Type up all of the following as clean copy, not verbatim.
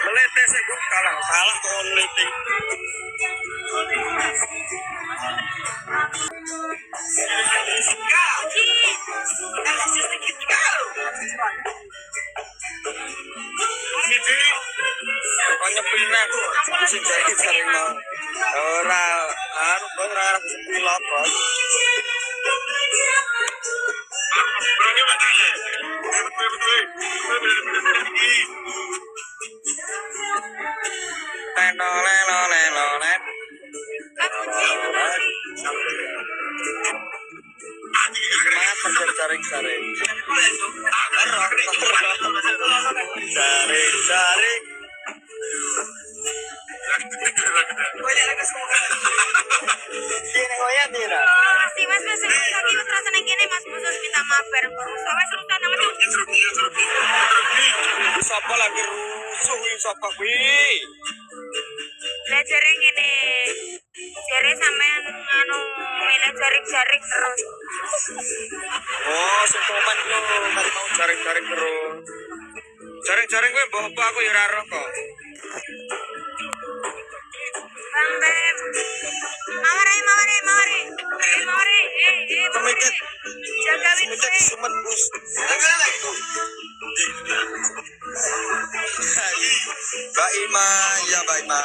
Melete sih gue kalah kalau melete. Pokoknya pindah sing sering mau ora ora sepilot bos. Semangat jaring-jaring. Jaring-jaring. Masih mas lagi terasa naik gini mas musuh minta maaf bareng berusaha wes rusak nama tuh. Sapa lagi rusuh iki sapa kuwi? Lah jaring ini. Jare sampean anu milih jaring-jaring terus. Oh, sepoman lo kan mau jaring-jaring terus. Jaring-jaring kuwi mbok apa aku ya ora roh kok. Bang Beb. Mawari. Pemikir. Jaga wit. Sumet bus. Mbak Ima, ya Mbak Ima.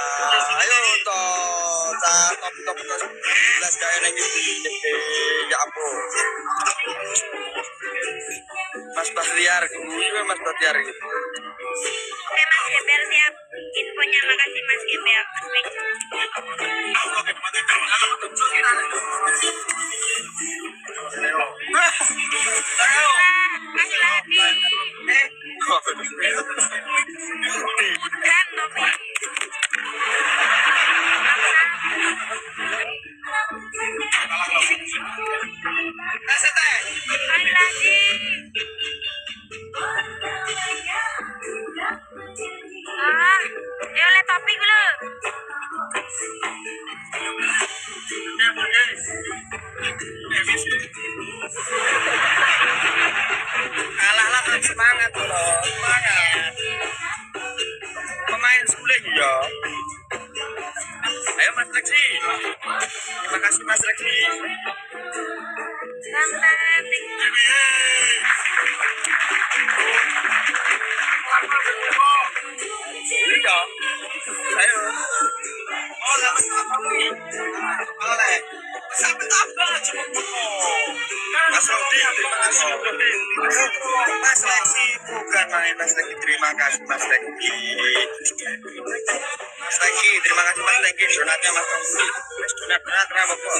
Ayo toh, top 11 kayak nang iki. Ya ampun. Mas liar, gue Mas liar gitu. Oke Mas Gembel siap. Infonya makasih Mas Gembel. Mas Ladi. Putran Topi. Hai Ladi. Ayo lihat topik dulu. Kalah lah semangat loh, semangat. Pemain sulit ya. Ayo Mas Lexi. Terima kasih Mas Lexi. Santai. Iya. Ayo. Oh, oleh. Sampai tambah cuma. Mas Rodi, terima kasih Rodi. Mas Lexi bukan main Mas Lexi. Terima kasih Mas Lexi. Mas Lexi, terima kasih Mas Lexi. Donatnya Mas Lexi. Donat kenapa kok?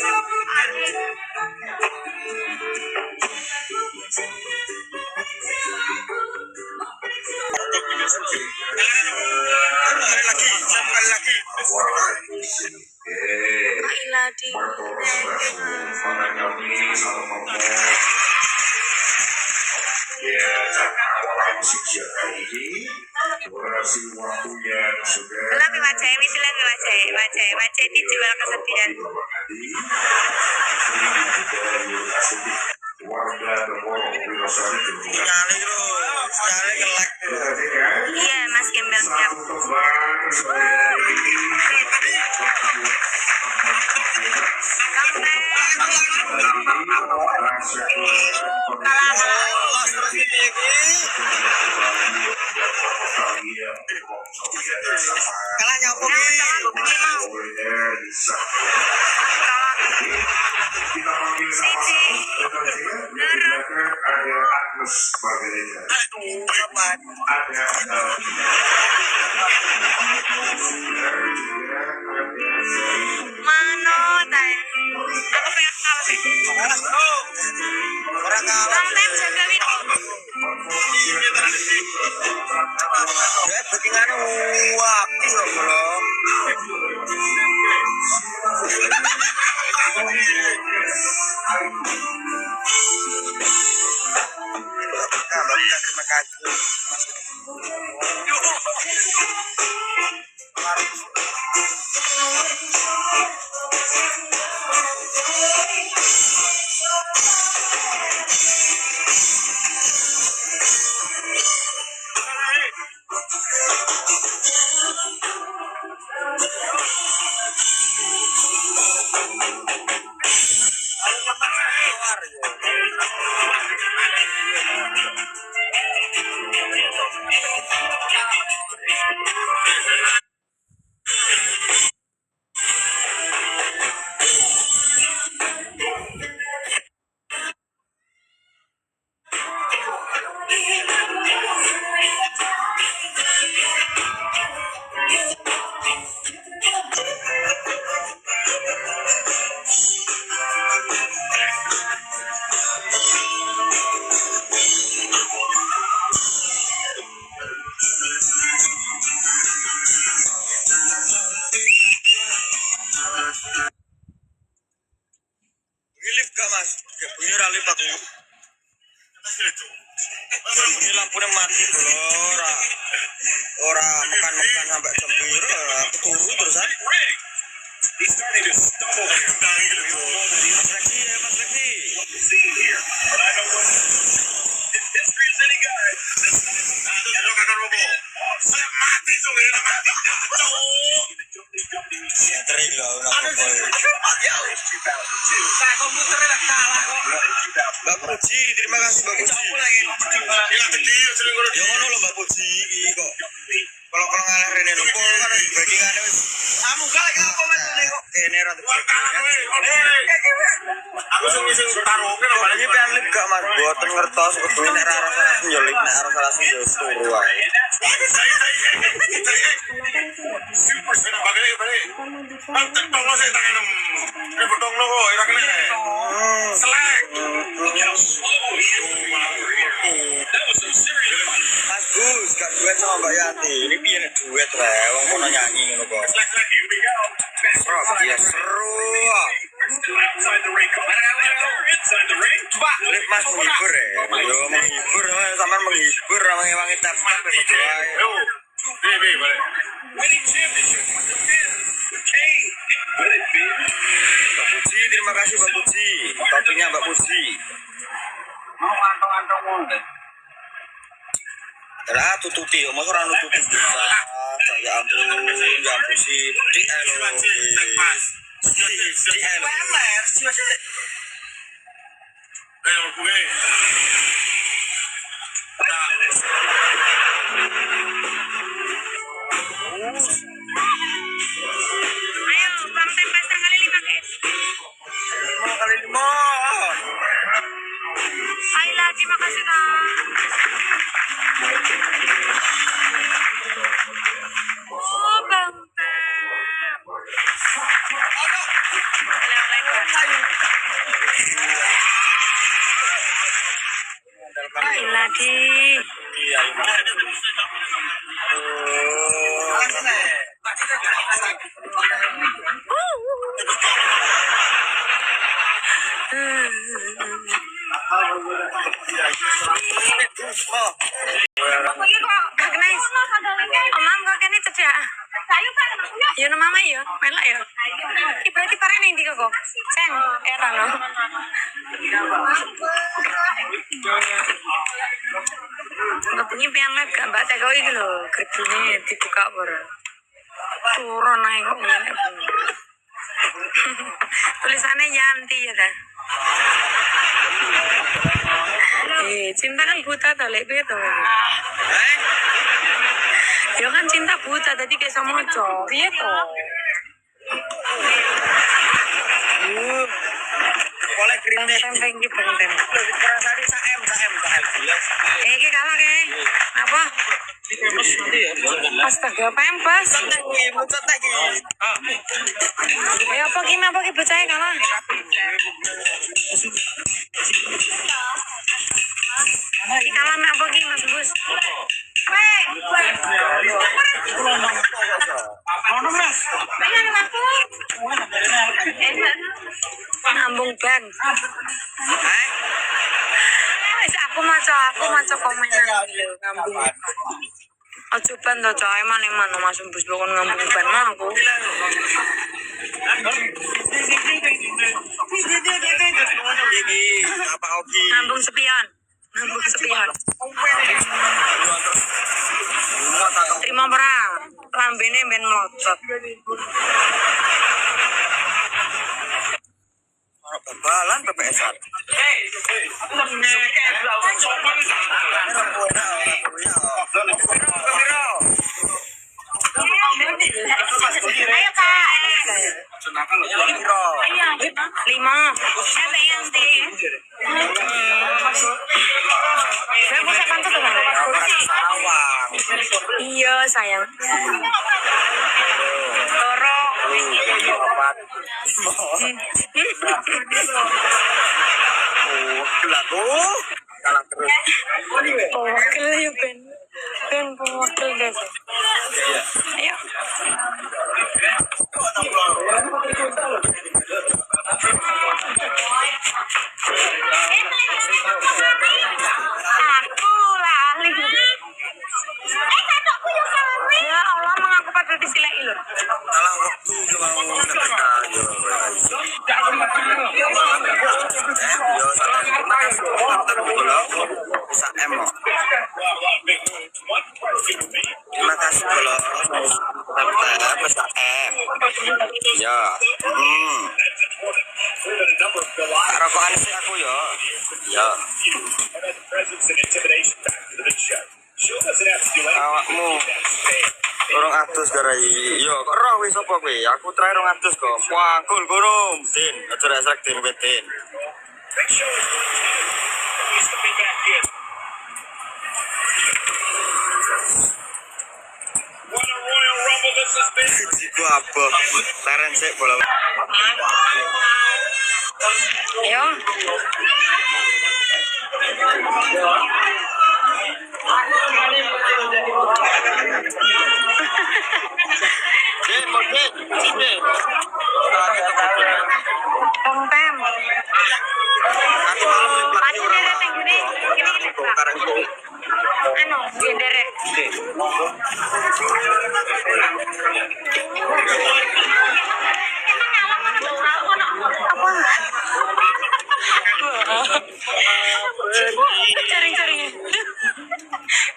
Sekali lagi. Ladi. Lagi wajah dijual kesedihan. Sekali kelak. Iya Mas Gembel siap. Kalah nyambung Mano tay. Aku pengen kalah sih. orang kalah. Bang Tem jaga wit. Ya bookingannya waktu loh bro. Terima kasih Mas. Ngilip gak mas? Bunyi ralip aku. Ini lampunya mati bro. Ora mekan-mekan sampai jam biru. Aku turu terusan. Mas Lexi ya Mas Lexi. Terik loh. Komputernya kalah kok. Mbak Puji, terima kasih Mbak Puji. Ya ngono lho Mbak Puji iki kok. Kalau ngalah rene lho kok kan backingan wis. Kamu gak lagi komen kok. Kene ra aku sing taruhke lho balik pengen lip gak Mas. Boten ngertos kudu nek ra rasa njolik nek ora rasa yo turu wae. Super sana balik. Pantek tong lo sing tangan. Botong lo kok ora kena. Selek. Mas Gus, gak duet sama Mbak Yati. Ini piye nek duet wae wong kono nyanyi ngono kok. Rob, ya seru. Coba, Mas menghibur ya. Yo menghibur, sampean menghibur wangi-wangi tap-tap gitu wae. Mbak Puji, terima kasih Mbak Puji. Topinya Mbak Puji. Mau kantong-kantong ngombe. Lah tututi, mosok ora nututi bisa. Ya ampun si dik elo. Dik elo. Ayo gue. Ayo, konten pasar kali 5 guys. 5 kali 5. Hai lagi, makasih kak. Oh bang. Hai lagi. Iya. Kak Nes, omam kok kene cedak. Yo no mama yo, melak yo. Iki berarti parene ndi kok? Seng, era no. Enggak punya pian live gak mbak teko iki lho, gergine dibuka ora. Turun ae kok ngene. Tulisannya Yanti ya ta. Cinta kan buta tau lek piye to. Yo kan cinta buta tadi kayak sama moco. Piye to? Boleh kritik. Teng iki penting. Perasaan KM. Iki kalah ke. Apa? Astaga, pempes. Muncul lagi. Ya apa ki bocahnya kalah. Iki kalah mek apa ki Mas Gus? Ngambung ban. Wis aku maca komenan lho ngambung. Aja ban to cah eman Mas Bus pokon ngambung ban mah aku. Apa Oki? Ngambung sepion. Terima ora? Lambene ben mlocot. Ora Bapak jualan PPS-an. Ayo kak. 5. Ada yang di. Saya pusat kantor tuh kan? Sawang. Iya sayang. Loro. Opat. Gelaku. Kalah terus. Pewakil ya Ben. Ben pewakil guys. Ayo. Aku lali. Ya Allah mengaku pada disilai loh. Kalah waktu mau ketika bisa emo. Terima kasih kalau tap bisa ya. Rokokan sih aku ya. Ya. Awakmu orang atus garai. Yo, kok roh wis apa kowe? Aku terakhir orang atus kok. Wangkul gorom. Din, aja rasak din beten. Jiku apa? Taren sik bola. Ayo. Din, model. Sini. Pem. Nanti malam Pati dere tenggune. Gini. sekarang itu. Anu, dere. Apa? Caring-caringnya.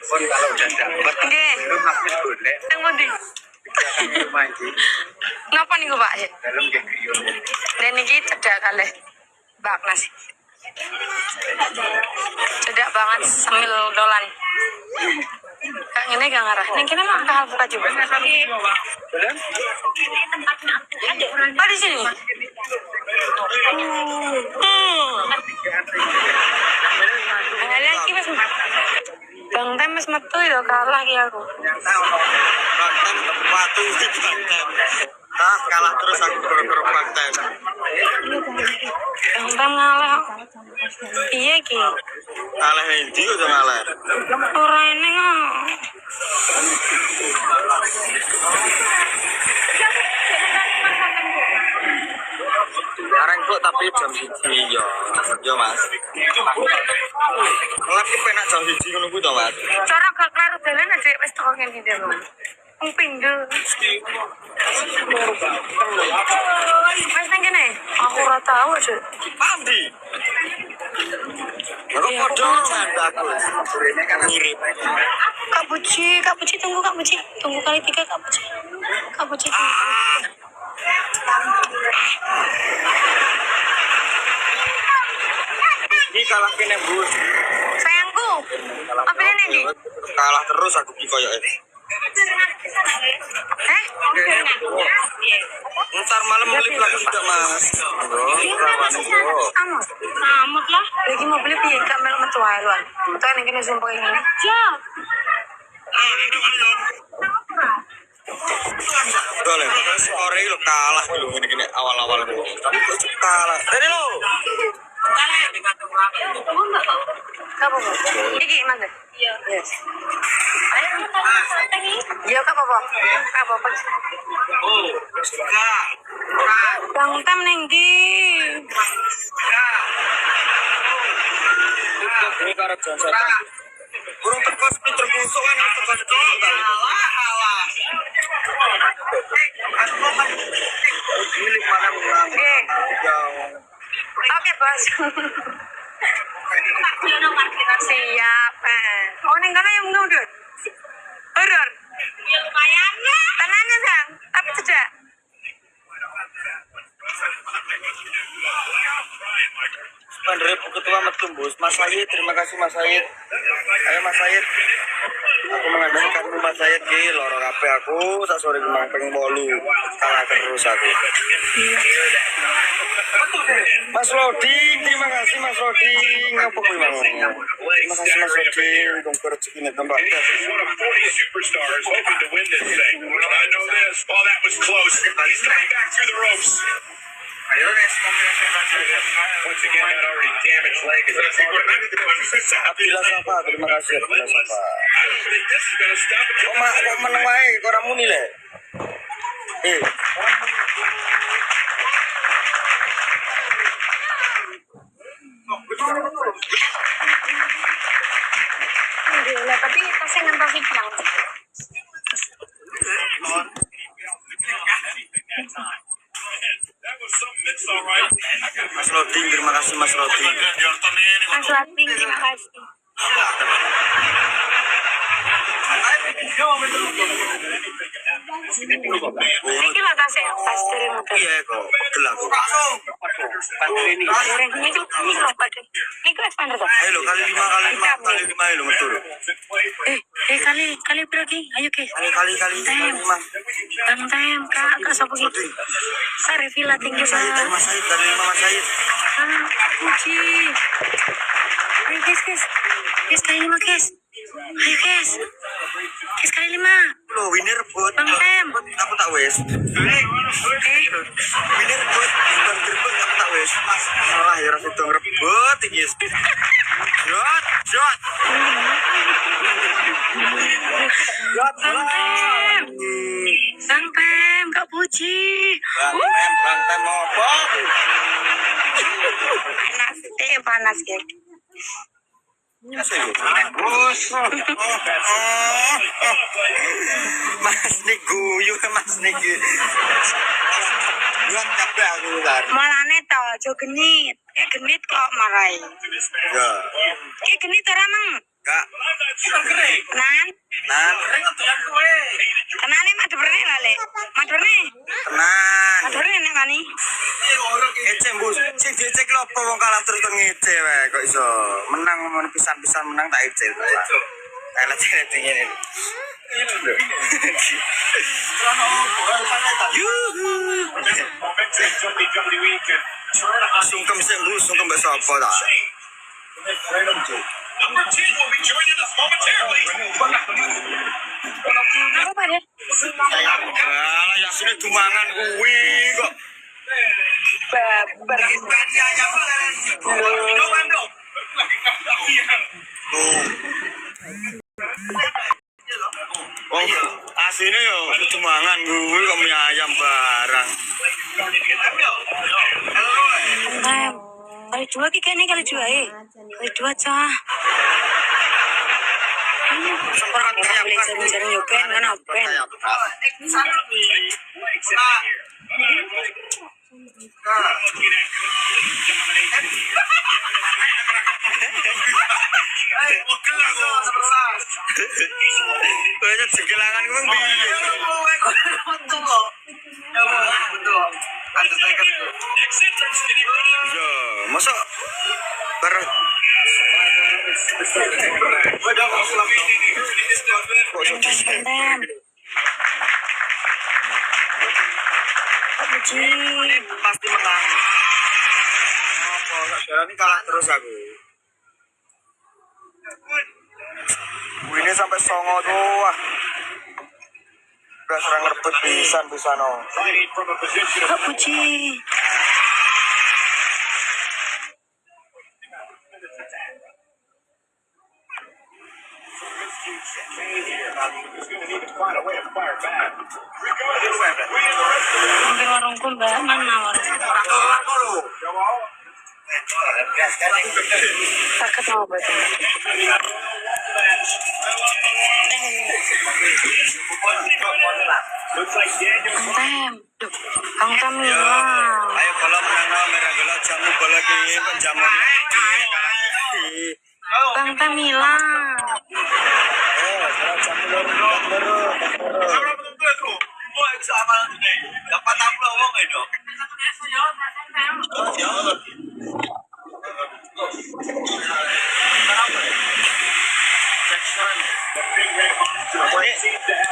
Pun kalau udah dapat, Nggih. lu habis boleh. Teng ndi? Rumah ini Napa niku, Pak? dalam kegiatan. Dan iki cedak kalih bak nasi. Cedak banget sambil dolan. Kak ngene gak ngarah. Ning kene mah kahal buka juga. Oh, di sini. Lagi mas Bang Tem mas metu itu kalah ki aku. Banten batu di Banten. Ah, kalah terus aku gara-gara Banten. Bang Tem ngalah. Iya ki. Kalah Hindi udah ngalah. Ora ini kok. Sekarang kok tapi jam 1 yo. Yo Mas. Lagi penak jam 1 ngono kuwi to Mas. Cara gak karo dalan aja wis teko ngene iki lho. Wong pinggel. Mas nang kene. Aku ora tau aja. Pandi. Aku podo nganda aku. Surene kan mirip. Kak Buci tunggu Kak Buci. Tunggu kali 3 Kak Buci. Kak Buci. Ini kalah kene Bus. Sayangku. Apa ini nih? Kalah terus aku ki koyo Ntar malam beli lagi juga Mas. Amut lah. Lagi mau beli piye Kak melu metu wae luan. Metu ning kene sumpah ngene. Ya. Boleh, sore lo kalah dulu gini awal-awal dulu. Tapi kok kalah. Tadi lo. Kapo. Iki mana? Iya. Yes. Iya Kak Popo. Kak Popo. Oh, suka. Bang Tam ning ndi? Ini karo jasa. Burung teko terkusuk kan teko alah. Milik mana pulang? Oke, Bos. Siap. Oh, ning kana yang mundur. Horor. Ya lumayan. Tenang ya, Sang. Tapi tidak. Penderepu ketua Metumbus, Mas Said, terima kasih Mas Said. Ayo Mas Said, aku mengandalkanmu Mas Said, ki loro kabeh aku, sak sore memang pengen bolu, kalah terus aku. Mas Roding, terima kasih Mas Roding, ngapa kuwi mau? Terima kasih Mas Roding, untuk rezekine tambah. One of 40 superstars hoping to win this thing. I know this. Oh, that was close. He's coming back through the ropes. Once again, that already damaged leg is Abdillah Safa, terima kasih Abdillah Safa. I don't think this is going to stop it. Kok meneng wae, kok ora muni le. Lah, tapi tasnya ngantar Fitnah. That was some mix, all right. Mas Roding, terima kasih Mas Roding. Mas Latin, terima kasih. Ini lah tasnya, tas dari motor. Iya kok, pegel aku. Gorengnya itu ini loh, Pak. Ini kok expander tuh. Ayo lo, kali 5, ayo lo, metur. Kali berarti, ayo ke. Kali 5. Tem, kak siapa gitu? Sari Villa tinggi Mas Said, banget. Mas Said, kali 5 Mas Said. Puji. Ayo guys, kali 5 guys. Ayo guys kali 5. Lo winner buat Bang Tem. aku tak wes. Winner buat bang terbang aku tak wes. Salah ya rasa itu ngerebut iki. Jot. Bang Tem, Kak Puji. Bang Tem mau apa? Panas ya. Mas nih guyu Mas nih. Buat capek aku bentar. Malane to, aja genit. Genit kok marai. Ya. Ki genit ora mang. Kak. Tenan. Tenane madurne lale. Madurne nek mani. Ece bus, sing dicek lho apa wong kalah terus ngece wae kok iso. Menang ngono pisan-pisan menang tak ece. Enak ngene. Sungkem sing bus, sungkem mbek sapa ta? Number 10 will be joining us momentarily. Apa pada? Alah ya sini dumangan kuwi kok. Babar. Wong asine yo dumangan kuwi kok mie ayam barang. Kali 2 ki kene kali 2 Kali 2 cah. Sempat Boleh jaring-jaring yo ben ngono ben. Banyak segelangan gue piye. Yo, masa bar Tem. Puji. pasti menang. Apa ini kalah terus aku. Ini sampai songo tuh wah. Gak serang ngerebut pisan no. Kak Puji. Mungkin warungku mbak, mana warung? Takut mau betul. Bang Tem hilang. Ayo kalau menang merah gelap jamu bola ini jamu Bang Tem hilang. Oh, sama nih. Dapat apa wong itu?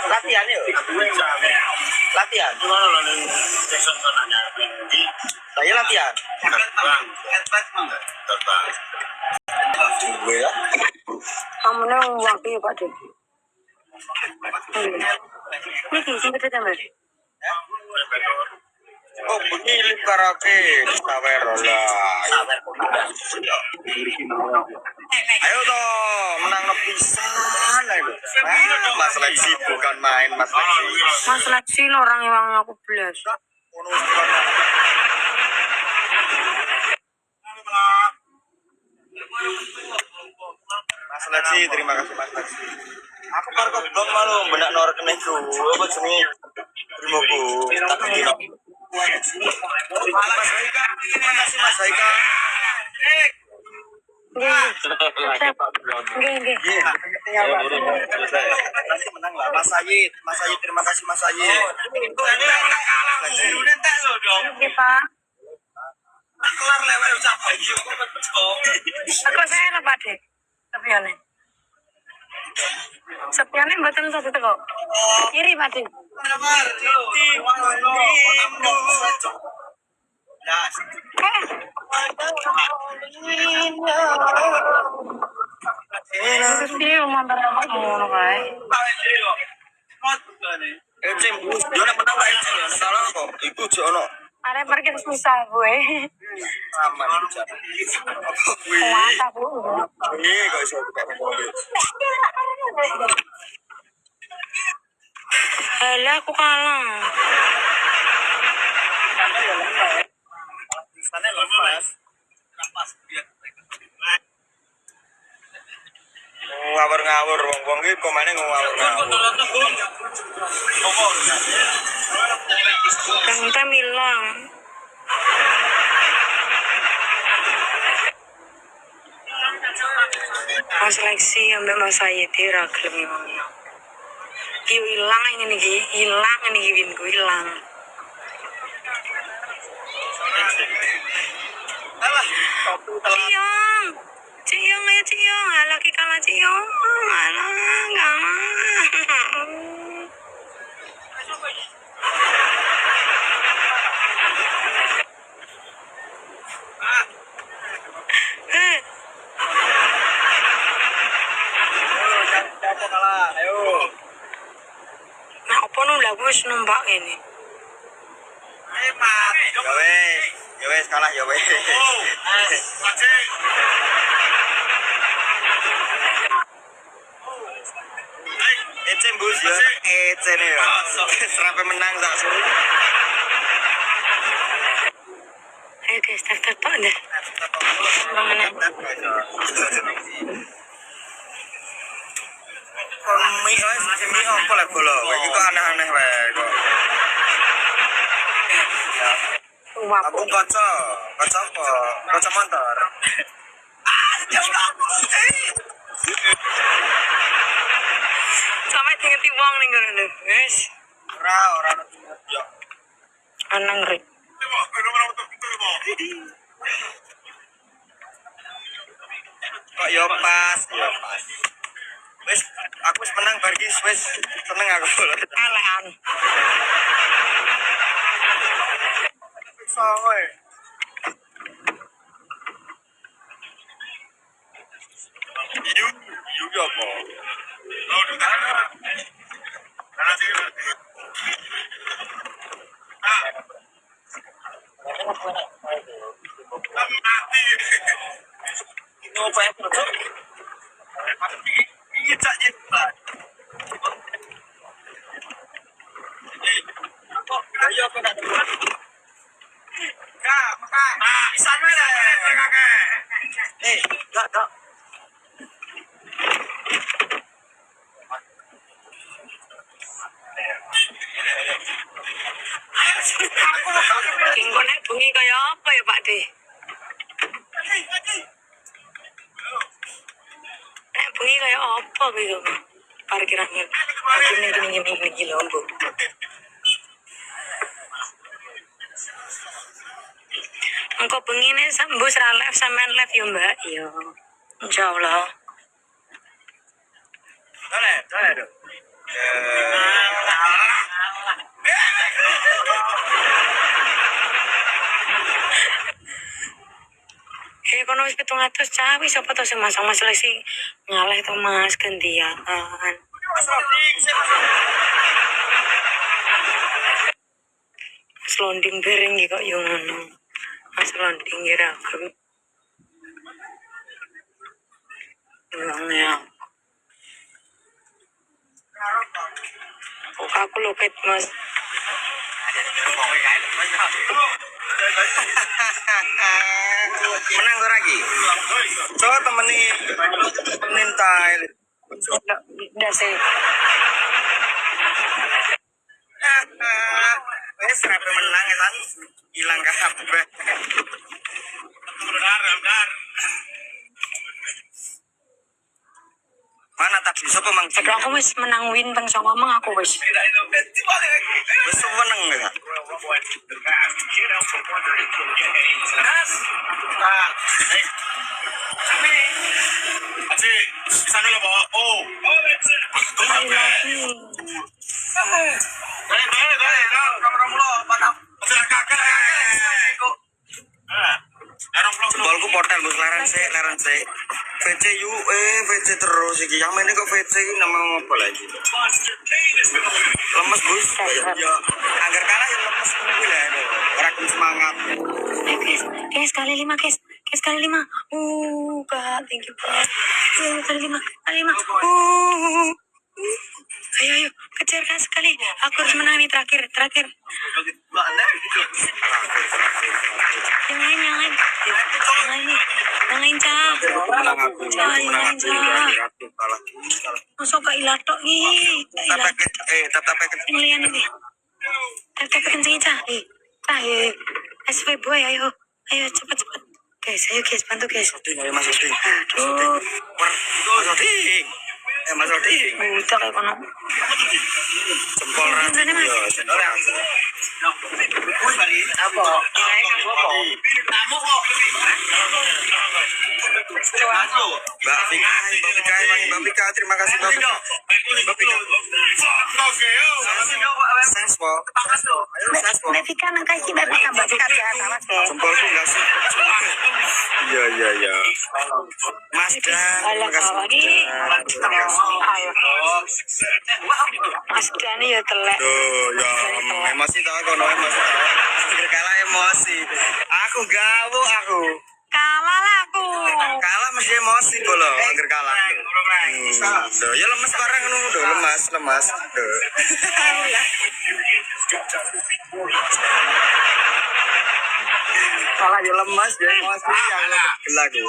Latihan yuk. Latihan. Gimana lo nih Jackson sonanya tinggi Saya latihan. terbang terbang Gue ya. Kamu nih uang piye Pak De? Niki sing gede temen. Oh, bunyi lip karaoke. Sawer lah. Ayo toh, menang pisan lah itu. Mas Lexi bukan main Mas Lexi. Mas Lexi lo orang yang aku belas. Mas Lexi, terima kasih Mas Lexi. Aku baru keblok malu benak norek neku. Apa jenenge? Terimoku. Tak kira. Mas Haika, terima kasih Mas Haika. Nggih. Nanti menang lah Mas Sayid. Mas Sayid, terima kasih Mas Sayid. Nggih Pak. Kelar lewat ucap ayo. Aku saya lah Pak De. Sepiane. Sepiane mboten satu teko. Kiri Pak De. Terus dia mantar ngono kae. Eceng bus, dia nak menang gak Eceng ya? Salah kok. Iku jono. Arek parkir susah gue. Aman bicara. Wih, Kuat aku. kok iso buka mobil. Halah aku kalah. Sana lepas. Ngawur-ngawur, wong-wong iki komane ngawur-ngawur. Kita bilang. Mas Lexi ambek Mas Sayid ra gelem memang. Ki ilang ngene iki, ilang ngene iki win ku ilang. Ciong. Ciong ayo Ciong, lagi kalah Ciong. Alah, kalah. Nah, apa nu lagu wis numpak ini? Ya wes kalah ya wes. Eceng bus ya. Eceng ya. Sampai menang tak suruh. Ayo guys, tak deh. Menang. Mie apa lah bola. Itu aneh-aneh wae kok. Aku kaca apa? Kaca motor. Sampai tinggi wong ning ngono. Wis. Ora ya. Anang rek. Kok ya pas. Wis aku wis menang bar iki wis seneng aku. Elehan. Songoe. You apa? Enggak. Tinggo nek bengi kaya apa ya Pak De? Nek bengi kaya apa gitu? Parkirannya. Gini lho, Bu. Engko bengi nek mbus ra live sampean live yo Mbak. Yo. Insyaallah. Dale. Kono wis 700 cah wis apa to sing masang Mas Lesi ngalah to Mas gantian. Mas Londing bereng iki kok yo ngono. Mas Londing kira aku. Ya. Kok aku loket Mas. Menang kok lagi. Coba temenin Tail. Udah sih. Wes rapi menang ya kan. Hilang kabeh. Benar. Mana tadi sapa mang? Aduh aku wis menang win teng sama ngomong aku wis. Wis menang ya. Sana lo bawa. Oh, that's it. Ayo lagi. Kamera mulo, patah. Kakak. Bolku portal bos laran se. VC terus iki. Yang ini kok VC ini nama apa lagi? Lemes bos. Ya, agar kalah yang lemes kuwi lah. Ora semangat. Guys, kali 5 guys. Guys kali 5. Kak, thank you banget. Kali 5. Ayo, kejar Kak sekali. Aku harus menang nih terakhir. Yang lain nih. Yang lain Cah. Menang aku. Masuk ke ilatok nih. Tetap Yang lian ini. Tetap kencing Cah. Cah, SV boy, ayo cepat. Guys, ayo guys, bantu guys. Mas Oding. Aduh. Mas Oding. Buta kayak kono. Jempol rati. Apa? Mbak Vika, terima kasih Mbak Vika. Mbak Vika makasih Mbak Vika sehat awas ya. Jempolku enggak sih? Iya. Mas Dan, terima kasih Mas Dan. Ayo. Mas Dan ya telek. Ya emosi tau kono emosi. Kalah emosi. Aku gawu aku. Kalah lah aku. Kalah mesti emosi bolo, angger kalah. Ya lemes barang ngono lho, lemas. Kalah ya lemas, ya emosi yang gelaku.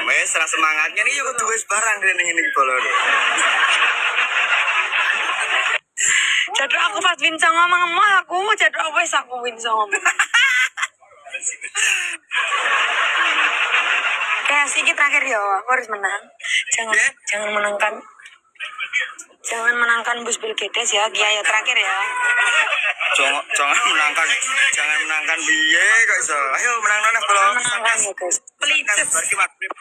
Wes ra semangatnya nih yo kudu wis barang rene ngene iki bolo. Jadul aku pas win sama ngomong aku, jadul aku wis aku win sama ngomong. Kayak sedikit terakhir ya, aku harus menang. Jangan menangkan bus Bilgedes ya, Gia ya terakhir ya. Jangan menangkan biye kok iso. Ayo menang nona bolo. Menangkan ya guys. Please. Bagi maghrib.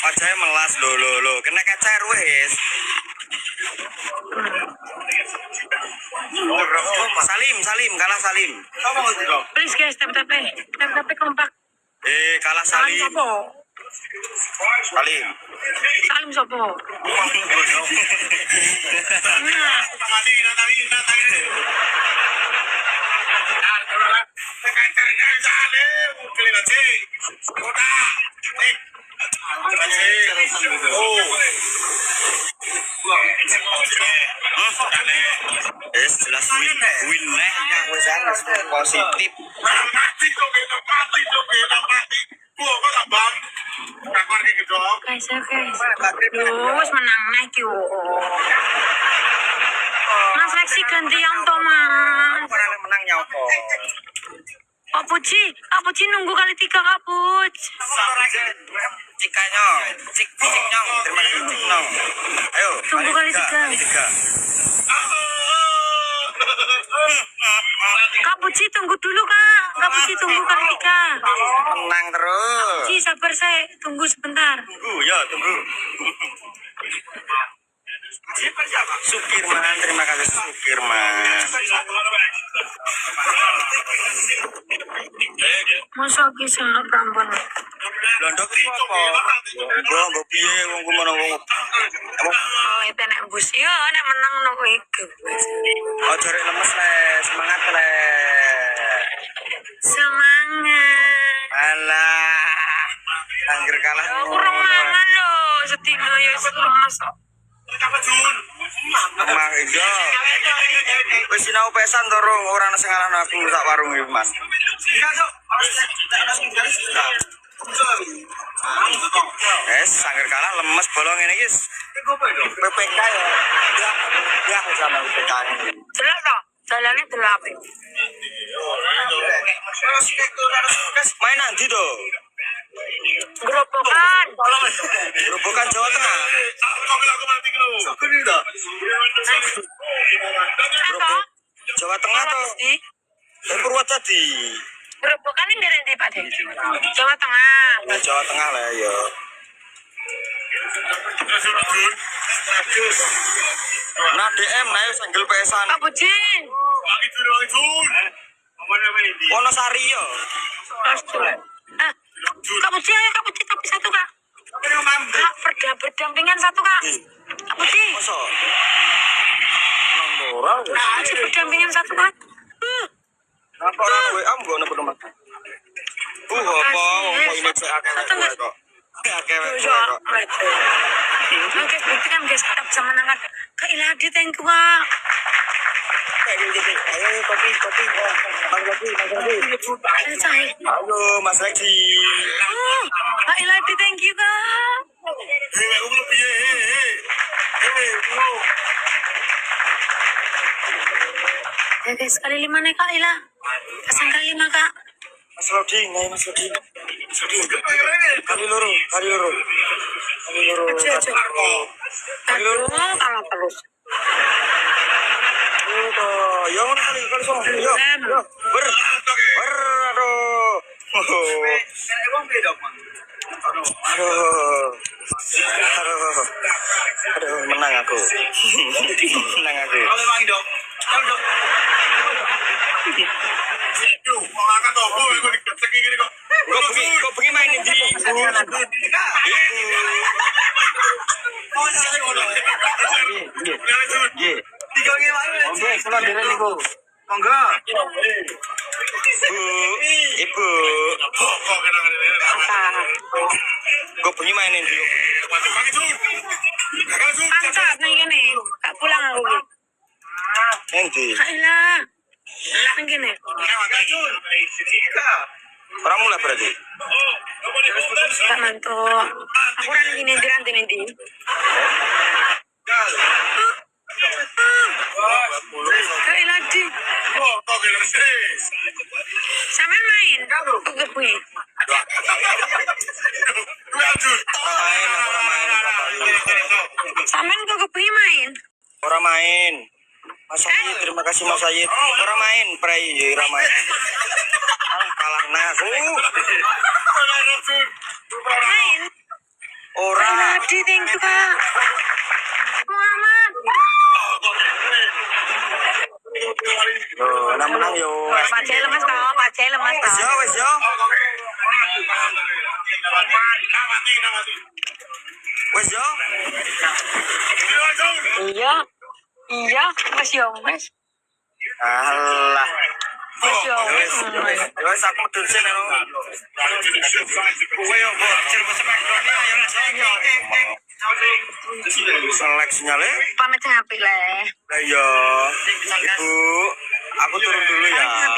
Aja melas lo. Kena kacar wes. Salim kalah Salim. Please guys, tap kompak. Kalah Salim Salim. sopo? Salim sopo? Jelas win positif. Guys. Terus menang naik yo. Mas Lexi ganti yang Thomas. Menang nyopo. Apa Kak Puji nunggu kali 3 Kak Puj. Cikanya, ciknya, terima kasih ciknya. Ayo, Tunggu kali 3. Kak Puji tunggu dulu Kak. Kak Puji tunggu kali 3. Tenang terus. Puji sabar saya, tunggu sebentar. Tunggu, ya tunggu. Sukirman, terima kasih Sukirman. Masa kisah anak perempuan. Londok itu apa? Gua mbok piye wong ku menawa wong. Oh, itu nek bus yo nek menang no kowe gebes. Oh, jare lemes le, semangat le. Semangat. Alah. Anggir kalah. Yo kurang mangan lo, setino yo lemes kok. Emang iya. Wis sinau pesan to Rung, ora ana sing ngalahno aku sak warung iki, Mas. Sangger kalah lemes bolong ngene iki. PPK ya. Ya sama PPK. Delok to, dalane delok ape? Main nanti to. Gerobokan. Gerobokan Jawa Tengah. Gerobok Jawa Tengah to. Purwodadi. Gerobokan ini dari ndi Pak De? Jawa Tengah. Ya, Jawa Tengah lah ya. Nah DM nah sanggel pesan. Kak Bujin. Wonosari yo. Ah, Kak Puji ayo Kak Puji tapi 1 Kak. Kak berdampingan 1 Kak. Kak Puji. Masa? Kak Puji berdampingan 1 Kak. Apa orang WA mbok napa nomor? Apa wong ini cek akeh kok. Akeh kok. Oke, buktikan guys kita bisa menangkan Kak Ilhadi, thank you Kak. Ayo kopi. Halo Mas Lexi. Oh, Kak Ilhadi, thank you Kak. Ya guys, kali 5 nih Kak Ila. Pasang kali 5 Kak. Mas Lodi, nih Mas Lodi. Kali loro. Aduh, kalah terus. Yo kali song. Yo. Ber. Aduh. Aduh, menang aku. Kok pergi mainin di Ibu. Kok pergi mainin di Pancap nih gini. Kak pulang aku. Nanti. Kak Ila. Nih gini. Orang mulai berarti. Kak Manto. Aku orang gini nanti. Kak Ilhadi. Sampean main. Aku punya. Sampean kok kepunya main. Orang main. Mas Sayid, terima kasih Mas Sayid. Orang main, pray, orang main. Kalah nah aku. Main. Orang. Ilhadi, thank you Kak. Muhammad. Yo, menang yo. Pak Jai lemas tau. Wes yo. Wes yo. Iya, Mas Yong, Mas. Alah. Mas Yong. Wes aku medun sih no. Seleksinya le. Pamit ngapi le. Lah yo. Ibu, aku turun dulu ya.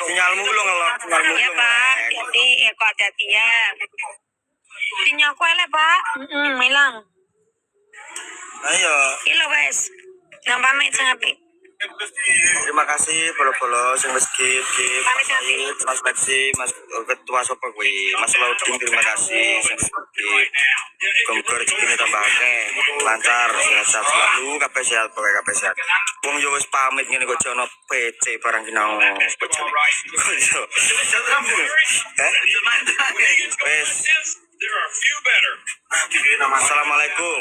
Sinyalmu belum ngelok, sinyalmu Ya belum. Pak, hati kok hati ya. Sinyal aku elek Pak. Hilang. Ayo. Kilo guys. Yang pamit ngapi. Terima kasih polo-polo sing wis skip. Mas Ayut, Mas Lexi, Mas Ketua sapa kuwi? Mas Lauding terima kasih sing skip. Muga rezekine tambah akeh, lancar, sehat selalu, kabeh sehat pokoke kabeh sehat. Wong yo wis pamit ngene kok jono PC barang kinau. Yo. Wes. There are few better. Assalamualaikum.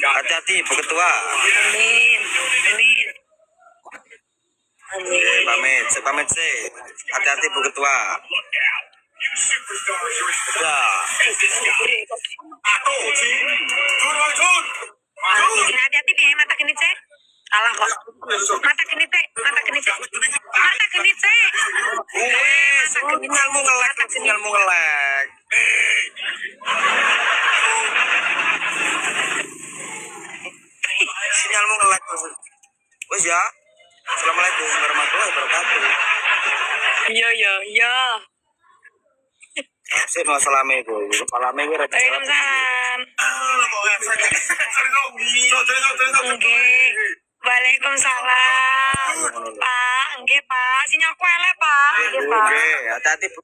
Hati-hati Bu Ketua. Amin. Amin. Oke, pamit, saya pamit sih. Hati-hati Bu Ketua. Look out. You superstars are Ya. as this guy. Hati-hati deh mata kini cek. Alah kok. Mata kini cek. Mata kini cek. Mata kini cek. Sinyalmu ngelek, sinyalmu ngelek. Sinyalmu ngelek. Wes ya. Assalamualaikum warahmatullahi wabarakatuh. Yo yo yo. Sih no assalamualaikum. Assalamualaikum Waalaikumsalam. Oke. Waalaikumsalam. Pak, nggih Pak. Sinyalku elek Pak. Nggih Pak. Oke, hati-hati Bu.